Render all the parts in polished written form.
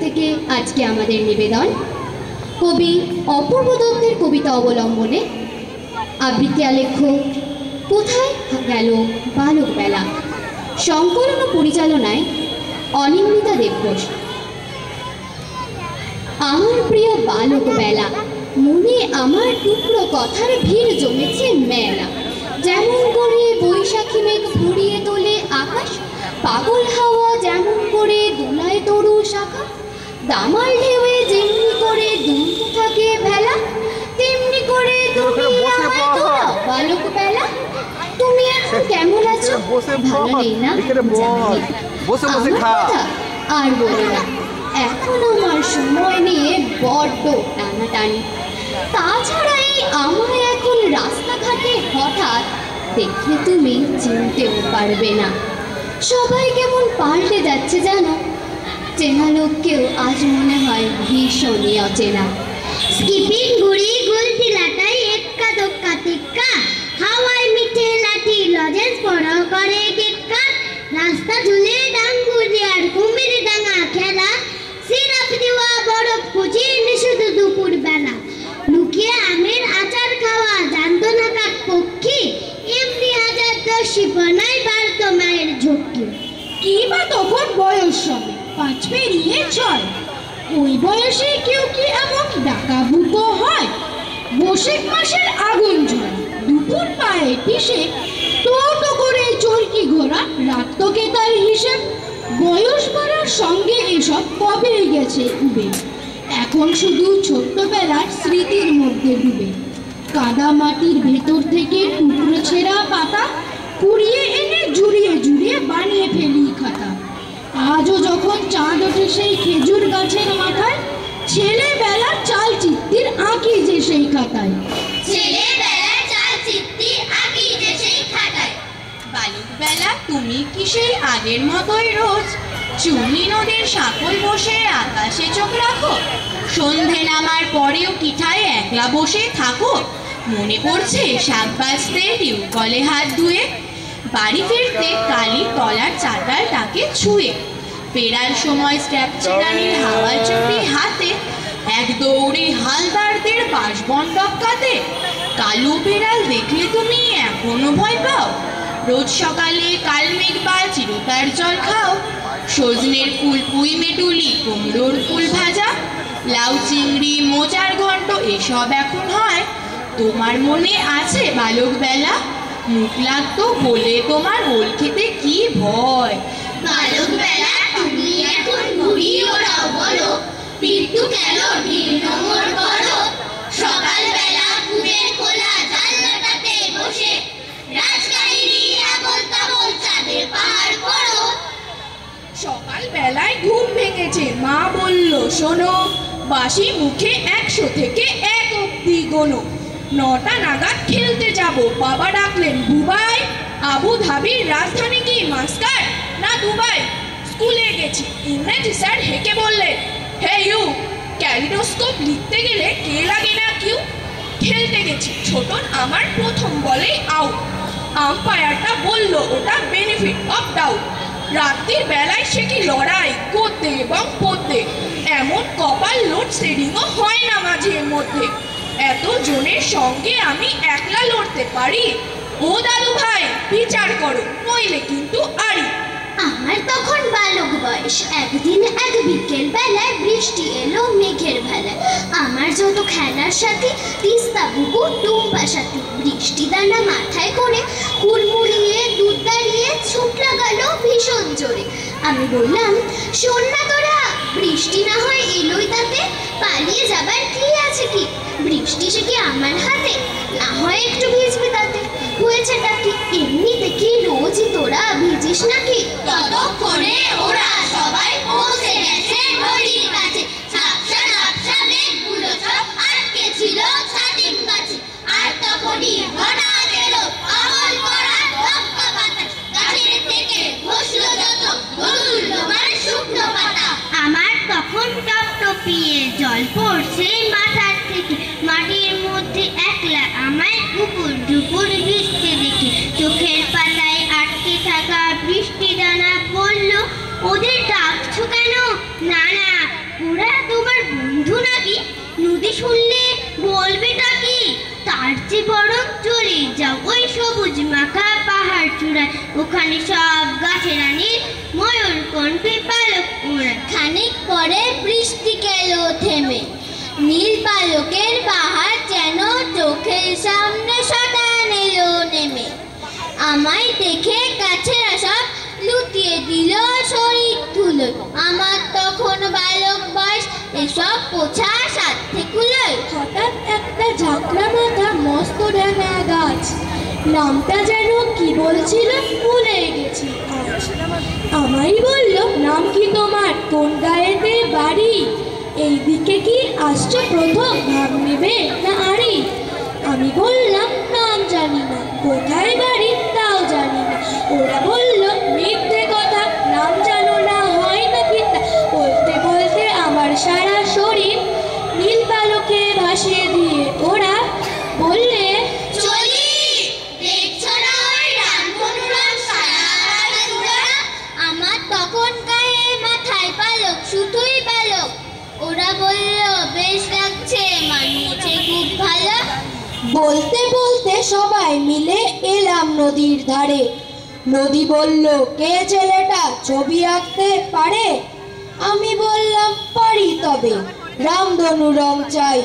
থেকে আজকে আমাদের নিবেদন কবি অপূর্ব দত্তের কবিতা অবলম্বনে আবৃত্তি আলেখ্য কোথায় গেল বালক বেলা, সংকলন ও পরিচালনায় অনিন্দিতা দেবঘোষ। আমার প্রিয় বালক বেলা, মনে আমার টুকরো কথার ভিড় জমেছে মেলা। যেমন করে বৈশাখী মেঘ ভরিয়ে তোলে আকাশ, পাগল হাওয়া যেমন করে দোলায় তরু শাখা, দামাল ঢেউয়ে যেমনি করে দুলতে থাকে ভেলা, তেমনি করে তুমি আমায় দোলাও বালক বেলা। তুমি এখন কেমন আছো? ভালো নেই না? আমার কথা আর বলো না, এখন আমার সময় নিয়ে বড্ড টানাটানি। তাছাড়া এই আমার এখন রাস্তাঘাটে হঠাৎ দেখলে তুমি চিনতেও পারবে না। সবাই কেমন পাল্টে যাচ্ছে জানো, চেনা লোককেও আজ মনে হয় ভীষণই অচেনা। স্কিপিং গুড়ি গুলতি লাটাই এক্কা দোক্কা টিক্কা, হাওয়ায় মিঠে লাঠি লজেন্স বড় করে টিক্কা, রাস্তা ঝুলে ডাঙ্গুরি আর কুমির ডাঙা খেলা, সিরাপ দেওয়া বরফ কুচি শুধু দুপুর বেলা, লুকিয়ে আমের আচার খাওয়া জানতো না কাক পক্ষী, এমনি হাজার দর্শিপনায় বাড়তো মায়ের ঝক্কি। কি বা তখন বয়স হবে 5 পেরিয়ে 6, ওই বয়সে কেউ কি এমন ডাকাবুকো হয়? বৈশাখ মাসের আগুন ঝড় দুপুর পায়ে পিষে টোটো করে চরকি ঘোড়া রাখতো কে তার হিসেব। বয়স বাড়ার সঙ্গে এসব কবে গেছে উবে, এখন শুধু ছোট্টবেলার স্মৃতির মধ্যে ডুবে। কাদা মাটির ভেতর থেকে টুকরো ছেঁড়া পাতা কুড়িয়ে এনে জুড়িয়ে জুড়িয়ে বানিয়ে ফেলি খাতা। আজও যখন চাঁদ ওঠে সেই খেজুর গাছের মাথায়, ছেলেবেলার চাল চিত্তির আঁকি যে সেই খাতায়। ছেলেবেলার চাল চিত্তি আঁকি যে সেই খাতায়। বালক বেলা, তুমি কি সেই আগের মতোই রোজ চুনি নদীর সাঁকোয় বসে আকাশে চোখ রাখো? সন্ধে নামার পরেও কিঠায় একলা বসে থাকো? মনে পড়ছে শাক বাজতে টিউবকলে হাত ধুয়ে, বাড়ি ফিরতে কালি তলার চাটালটাকে ছুঁয়ে, ফেরার সময় স্ট্যাপ চেরানির হাওয়া চুপি হাতে, এক দৌড়ে হালদারদের বাঁশবন টপকাতে। কালো বিড়াল দেখলে তুমি এখনো ভয় পাও? রোজ সকালে কালমেঘ বা চিরতার জল খাও? সজনের ফুল পুঁই মেটুলি কুমড়োর ফুল ভাজা, লাউ চিংড়ি মোচার ঘন্ট এসব এখন হয়? তোমার মনে আছে বালক বেলা? মুখ লাগতো বলে তোমার ওল খেতে কি ভয়। বালক বেলা, তুমি এখন ঘুড়ি ওড়াও বলো, পিন্টু কেন ঢিল নোংর করো? সকালবেলা ঘুমের খোলা জানলাটাতে বসে রাজকাহিনী আবল তাবল চাঁদের পাহাড় পড়ো। সকালবেলায় ঘুম ভেঙেছে, মা বলল শোনো, বাসি মুখে 100 থেকে 1 অব্দি গোনো। 9টা নাগাদ খেলতে যাব, বাবা ডাকলেন বুবাই। আবু ধাবির রাজধানী কি মাস্কাট না দুবাই? স্কুলে গেছি, ইংরেজি স্যার হেঁকে বললেন হে ইউ, ক্যালিডোস্কোপ লিখতে গেলে কে লাগে না কিউ। খেলতে গেছি, ছোটন আমার প্রথম বলেই আউট। আম্পায়ারটা বলল ওটা বেনিফিট অফ ডাউট। রাত্রির বেলায় সে কি লড়াই করতে এবং পড়তে, এমন কপাল লোডশেডিংও হয় না মাঝে মধ্যে। এত জনের সঙ্গে আমি একলা লড়তে পারি? ও দাদু ভাই, বিচার করো, নইলে কিন্তু আরি। আমার তখন বালক বয়স। একদিন এক বিকেল বেলায় বৃষ্টি এলো মেঘের ভেলায়। আমার যত খেলার সাথে তিস্তা বুকু টুম্পা সাথে, বৃষ্টি দানা মাথায় করে হুড়মুড়িয়ে দুধ দাঁড়িয়ে ছুট লাগালো ভীষণ জোরে। আমি বললাম শোন না তোরা, বৃষ্টি না হয় এলোই তাতে, পালিয়ে যাবার কি আছে কি? বৃষ্টি সে কি আমার হাতে, না হয় একটু ভিজবে তাতে। হয়েছেটা কি, এমনিতে কি রোজই তোরা ভিজিস নাকি? ততক্ষণে ওরা সবাই পৌঁছে গেছে নদীর কাছে। ঝাপসা ঝাপসা মেঘগুলো সব আটকে ছিল ছাতিম গাছে। আর তখনই হঠাৎ এলো পাগল করা দমকা বাতাস, গাছের থেকে খসলো যত নতুন তোমার শুকনো পাতা। আমার তখন টপটপিয়ে জল পড়ছে মাথার থেকে, মাটির মধ্যে একলা আমায় উপর দুপুর ভিজতে দেখে। চোখের পাতায় আটকে থাকা বৃষ্টি দানা বলল ওদের ডাকছো কেন? না না, চেয়ে বরং চলে যাও ওই সবুজ মাখা পাহাড় চূড়ায়, ওখানে সব গাছেরা নীল, ময়ূর কণ্ঠে পালক ওড়ায়। খানিক পরে বৃষ্টি গেল থেমে, নীল পালকের বাহার যেন চোখের সামনে শটান এলো নেমে। আমায় দেখে গাছেরা সব লুটিয়ে দিল শরীর ধুলোয়, আমার তখন বালক বয়স, এসব পোছা সাথে কুলোয়। হঠাৎ একটা ঝাঁকড়া মাথা মস্ত ডাঙা গাছ, নামটা যেন কি বলছিল ভুলে গেছি আজ। আমায় বলল, নাম কি তোমার, কোন গায়েতে বাড়ি, এই দিকে কি আসছো প্রথম, ভাগ নেবে না আড়ি? আমি বললাম, নাম জানি না, কোথায় বাড়ি তাও জানি না। ওরা বলল, মিথ্যে কথা, নাম জানো না হয় না পিতা। বলতে বলতে আমার সারা শরীর নীল পালকে ভাসিয়ে দিয়ে ওরা বললে, চলি দেখছো না ওই রামধনুরাম সারা চূড়া, আমার তখন গায়ে মাথায় পালক, শুধুই পালক। ওরা বলল, বেশ লাগছে, মানিয়েছে খুব ভালো। বলতে বলতে সবাই মিলে এলাম নদীর ধারে। নদী বলল, কে ছেলেটা ছবি আঁকতে পারে? আমি বললাম, পারি, তবে রামধনু রং চাই।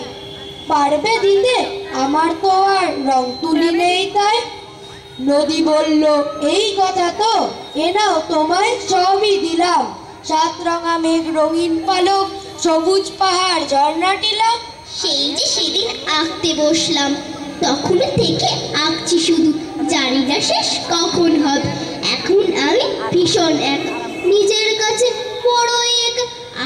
পারবে দিতে? আমার তো আর রং তুলি নেই তাই। নদী বলল, এই কথা তো, এ নাও তোমায় সবই দিলাম, 7 রঙা মেঘ, রঙিন পালক, সবুজ পাহাড়, ঝর্ণা টিলা। সেই যে সেদিন আঁকতে বসলাম, তখন থেকে আঁকছি শুধু, জানি না শেষ কখন হবে। এখন আমি ভীষণ এক, নিজের কাছে বড়ই এক।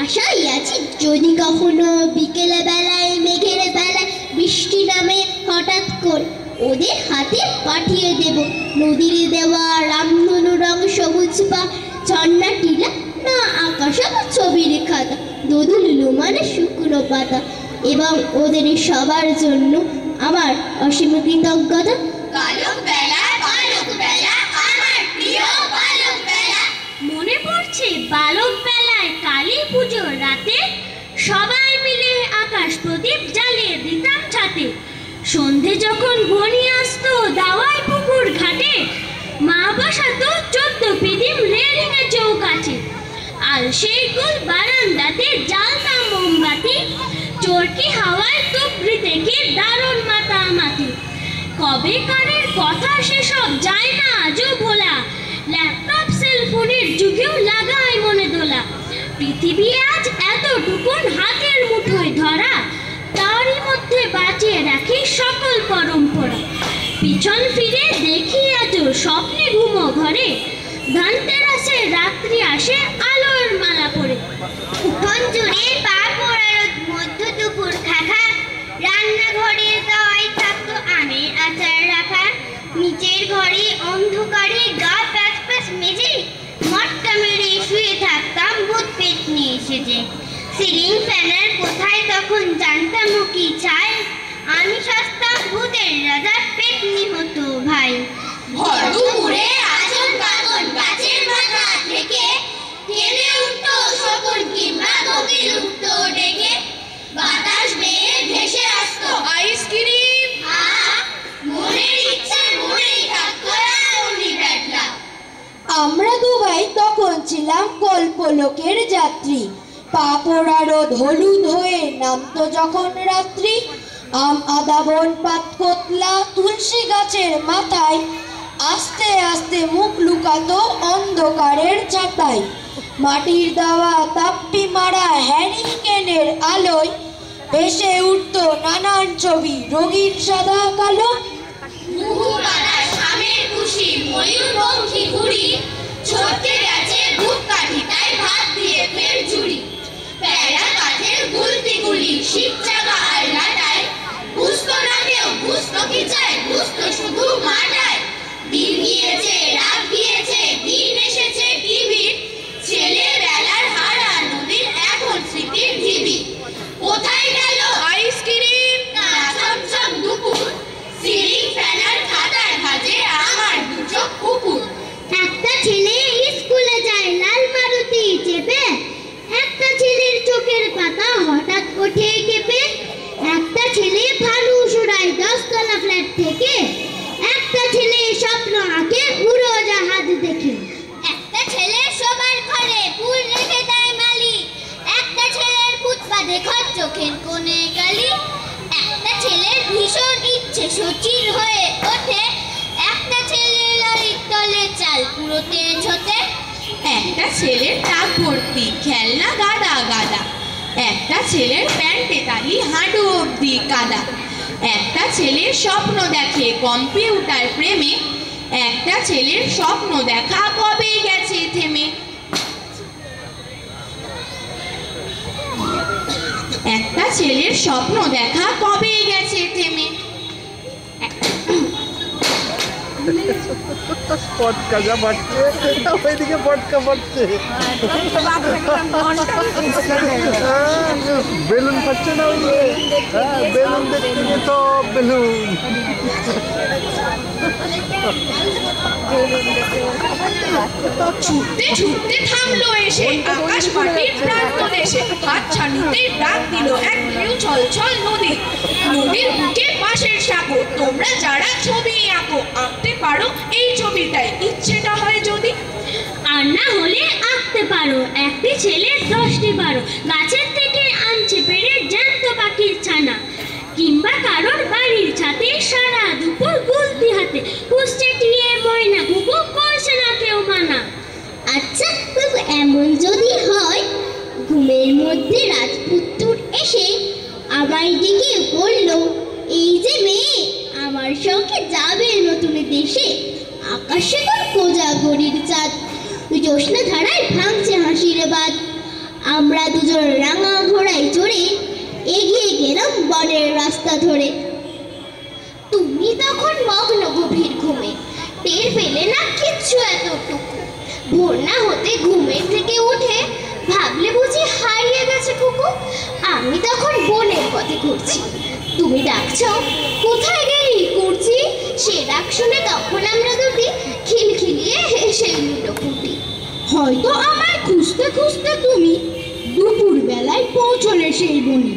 আশাই আছি যদি কখনো বিকেলে বেলায় মেঘের বেলায় বৃষ্টি নামে হঠাৎ করে, ওদের হাতে পাঠিয়ে দেব নদীর দেওয়া রামধনু রং, সবুজ পা, ঝর্ণা টিলা, না আকাশ ছবির খাতা, দোদুল লুমানে শুকনো পাতা। এবং ওদের সবার জন্য আমার অসীম কৃতজ্ঞতা। বালক বেলা, বালক বেলা, আমার প্রিয় বালক বেলা। মনে পড়ছে বালক বেলায় কালী পুজোর রাতে সবাই মিলে আকাশ প্রদীপ জ্বালিয়ে দিতাম ছাতে। সন্ধে যখন ঘনিয়ে আসতো দাওয়াই পুকুর ঘাটে, মা বসাতো 14 পিদিম রেলিং এ চৌকাঠে। আর সেই গোল বারান্দাতে জ্বালতাম মোমবাতি, চরকি হাওয়ায় তুবড়িতে কি দারুণ মাতামাতি। কবে কারের কথা সেসব যায় না আজও ভোলা, ল্যাপটপ সেলফোনের যুগেও লাগায় মনে দোলা। পৃথিবী আজ এতটুকুন হাতের মুঠোয় ধরা, তারই মধ্যে বাঁচিয়ে রাখি সকল পরম্পরা। পিছন ফিরে দেখি আজ স্বপ্নে ঘুমো ঘরে, ধনতেরাসের রাত্রি আসে আলোর মালা পরে। উঠোন জুড়ে পা পোড়ার মধ্য দুপুর খাখা, রান্নাঘরে দাওয়াই থাকতো আমের আচার রাখা। নিচের ঘরে অন্ধকারে গা প্যাচ প্যাচ মেজে, মটকা মেরে শুয়ে থাকতাম ভূত পেট নিয়ে সেজে। সিলিং ফ্যানের কোথায় তখন জানতাম কি চাই, আমি সস্তাম ভূতের রাজার পেটনি হতো ভাই। ভর দুপুরে আচন বাদন গাছের মাথা থেকে টেনে উঠতো শকুন কিংবা কোকিল উঠতো ডেকে, বাতাস বেয়ে ভেসে আসতো আইসক্রিম। মনের ইচ্ছে মনেই থাকতো এমনই ব্যাটলা। আমরা দুবাই তখন ছিলাম কল্পলোকের যাত্রী, পা পোড়ারো হলুদ হয়ে নামতো যখন রাত্রি। আম, আদা, বন, পাত, কোতলা, তুলসী গাছের মাথায় আস্তে আস্তে মুখ লুকাতো অন্ধকারের ছাতায়। মাটির দেওয়া তাপ্পি মারা হ্যারিকেনের আলোয় ভেসে উঠতো নানান ছবি, রঙিন সাদা কালো। মুহুরানা স্বামীর খুশি ময়ূরপঙ্খী ঘুড়ি, ছড়তে গেছে ধূপকাঠিটায় ভাত দিয়ে ফের ঝুড়ি। প্যারা কাঠের গুলতিগুলি শিবচাগা আয়নাটায়, বুঝতো না কেউ বুঝতো কি চায়, বুঝতো শুধু মাটায়। দিন গিয়েছে রাত গিয়েছে, দিন এসেছে টিভির, ছেলেবেলার হারা নদীর এখন স্মৃতির ঢিবি। কোথায় গেল আইসক্রিম না চমচম দুপুর, সিলিং ফ্যানের খাতার ভাজে আমার দুচোখ কুকুর। একটা ছেলে স্কুলে যায় লাল মারুতি চেপে, একটা ছেলের চোখের পাতা হঠাৎ ওঠে কেঁপে। একটা ছেলে ফানুস উড়ায় 10 তলা ফ্ল্যাট ভীষণ ইচ্ছে সচির হয়ে ওঠে একটা ছেলে লরির তলে চাল কুড়োতে ঝোতে। একটা ছেলের টাক ভর্তি খেলনা গাদা গাদা, একটা ছেলের প্যান্টে তালি হাঁটু অব্দি কাদা, একটা ছেলের স্বপ্ন দেখে কম্পিউটার প্রেমে, একটা ছেলের স্বপ্ন দেখা কবে গেছে থেমে। একটা ছেলের স্বপ্ন দেখা কবে গেছে থেমে। পটকা যা বাড়ছে, ওইদিকে পটকা বাড়ছে, বেলুন ফাটছে না, ওই বেলুন দেখতে তো বেলুন। ছুটতে ছুটতে থামলো এসে আকাশ মাটির প্রান্ত দেশে, হাত ছানিতে ডাক দিল এক ঢেউ ছলছল নদী। নদীর বুকে পাশের সাগর, তোমরা যারা ছবি আঁকতে পারো এই ছবিটাই, ইচ্ছেটা হয় যদি। আর না হলে আঁকতে পারো একটি ছেলে 10টি পারো, গাছের থেকে আনছে পেড়ে জ্যান্ত পাখির ছানা, কিংবা কারোর বাড়ির ছাতে সারা দুপুর গুলতি হাতে কুস্তে টিয়ে ময়না ঘুঘু করছে না কেউ মানা। আচ্ছা এমন যদি হয় ঘুমের মধ্যে রাজপুত্র এসে আমায় ডেকে বলল, এই যে মেয়ে আমার সঙ্গে যাবে নতুন দেশে, আকাশে তোর কোজাগরির চাঁদ, জ্যোৎস্না ধারায় ভাঙছে হাসির বাদ, আমরা দুজন রাঙা ঘোড়ায় চড়ে এগিয়ে গেলাম বনের রাস্তা ধরে। তুমি তখন মগ্ন গভীর ঘুমে, টের পেলে না কিচ্ছু এতটুকু, ভোর না হতে ঘুমের থেকে উঠে ভাবলে বুঝি হারিয়ে গেছে কুকু। আমি তখন বনের পথে ঘুরছি, তুমি ডাকছো কোথায় গেলি করছি, সে ডাক শুনে তখন আমরা দুটি খিলখিলিয়ে হেসে লুটোপুটি। হয়তো আমায় খুঁজতে খুঁজতে তুমি দুপুর বেলায় পৌঁছলে সেই বনে।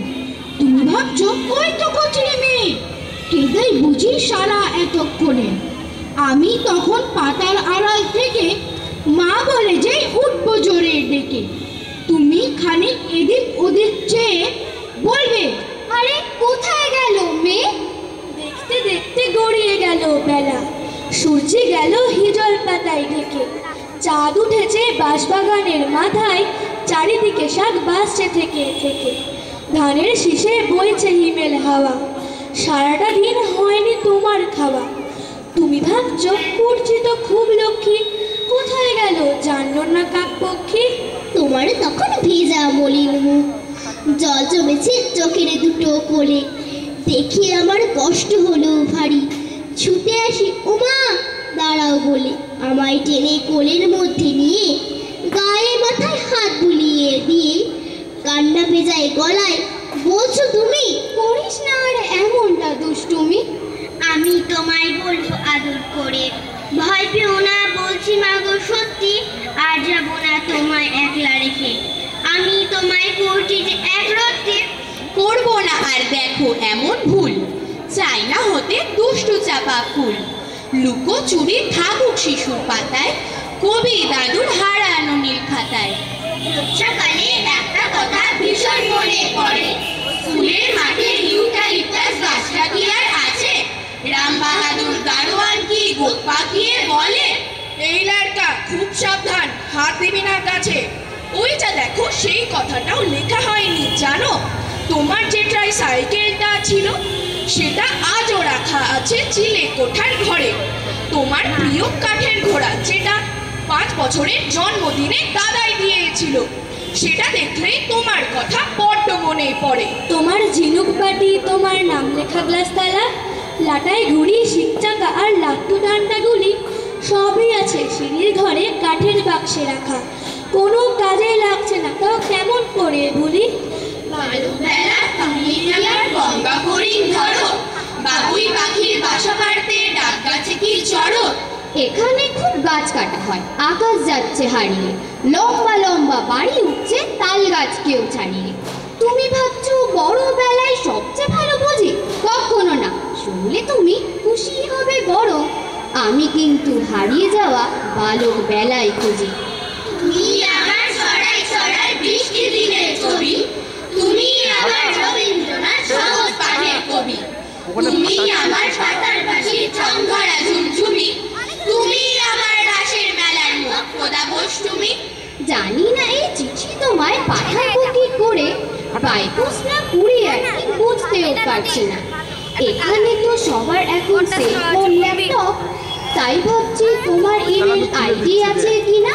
তুমি ভাবছো ওই তো কচি মেয়ে, কেঁদেই বুঝি সারা এতক্ষণে। আমি তখন পাতার আড়াল থেকে মা বলে যে উঠবো জোরে ডেকে। তুমি খানিক এদিক ওদিক চেয়ে বলবে, আরে কোথায় গেল মেয়ে? দেখতে দেখতে গড়িয়ে গেল বেলা, সূর্য গেল হিজল পাতায় ঢেকে, চাঁদ উঠেছে বাঁশবাগানের মাথায়, চারিদিকে শাক বাসছে থেকে থেকে, ধানের শীষে বইছে হিমেল হাওয়া, সারাটা দিন হয়নি তোমার খাওয়া। তুমি ভাবছো করছি তো খুব লক্ষ্মী, কোথায় গেল জানলো না কাক পক্ষী। তোমার তখন ভেজা মলিন মুখ, জল জমেছে চোখের দুটো কোলে, দেখে আমার কষ্ট হলো ভারী, ছুটে আসি ওমা দাঁড়াও বলে, আমায় টেনে কোলের মধ্যে নিয়ে গায়ে মাথায় হাত বুলিয়ে দিয়ে কান্না ভেজায় গলায় বলছো তুমি, করিস না আর এমনটা দুষ্টুমি, আমি তোমায় বলবো আদর করে, ভয় পেও না বলছি মাগো সত্যি, আর যাবো না তোমায় একলা রেখে, আমি তোমায় করছি যে এক রত্তে। করবো না আর দেখো এমন ভুল, চাই না হতে দুষ্টু চাপা ফুল, লুকো চুরি থাকুক শিশুর পাতায়, কবি দাদুর হারানো নীল খাতায়। সকালে একটা কথা ভীষণ মনে পড়ে, ফুলের মাঠে ইউক্যালিপটাস গাছটা কি আর আছে, রাম বাহাদুর গাড়োয়ান কি গোপ পাকিয়ে বলে, এই লাড়কা খুব সাবধান, হাত দিবি না গাছে। ওই যা দেখো সেই কথাটাও লেখা হয়নি জানো, তোমার যে ট্রাই সাইকেলটা ছিল সেটা আজও রাখা আছে চিলে কোঠার ঘরে, তোমার প্রিয় কাঠের ঘোড়া যেটা 5 বছরের জন্মদিনে দাদাই দিয়েছিল, সেটা দেখলেই তোমার কথা বড্ড মনে পড়ে। তোমার ঝিনুক বাটি, তোমার নাম লেখা গ্লাস তালা, লাটায় ঘুড়ি, শিকচাকা আর লাট্টু ডান্ডাগুলি সবই আছে সিঁড়ির ঘরে কাঠের বাক্সে রাখা, কোনো কাজে লাগছে না, তাও কেমন করে ভুলি। ভালো বেলা তুমি আমার গঙ্গা হরিণ ধরো, বাবুই পাখির বাসা বাড়তে ডাক গাছে কি চড়ো। এখানে খুব গাছ কাটা হয়, আকাশ যাচ্ছে হারিয়ে, লম্বা লম্বা বাড়ি উঠছে তাল গাছ কেউ ছাড়িয়ে। তুমি ভাবছো বড় বেলায় সবচেয়ে ভালো বুঝি, কখনো না, শুনলে তুমি খুশি হবে বড়, আমি কিন্তু হারিয়ে যাওয়া বালক বেলায় খুঁজি। তুমি আমার ছড়াই ছড়াই বৃষ্টি দিনের ছবি, তুমি আমার রবীন্দ্রনাথ সহজ পাঠের কবি, তুমি বাইকুস না কুরিয়ার ঠিক বুঝতেও পারছি না। এখানে তো সবার এখন সেলফোন ল্যাপটপ, তাই ভাবছি তোমার ইমেল আইডি আছে কিনা।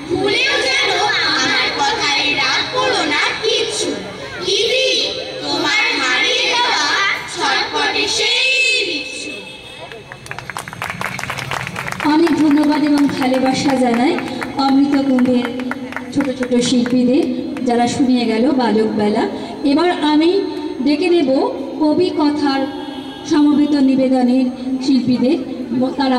ভুলেও যেন আমার কথায় রাগ করো না কিচ্ছু। ইদি তোমার হারিয়ে যাওয়া ছটপটে সেই বিচ্ছু। অনেক ধন্যবাদ এবং ভালোবাসা জানাই অমৃত কুম্ভের ছোট ছোট শিল্পীদের যারা শুনিয়ে গেল বালক বেলা। এবার আমি ডেকে নেব কবি কথার সমবেত নিবেদনের শিল্পীদের, তারা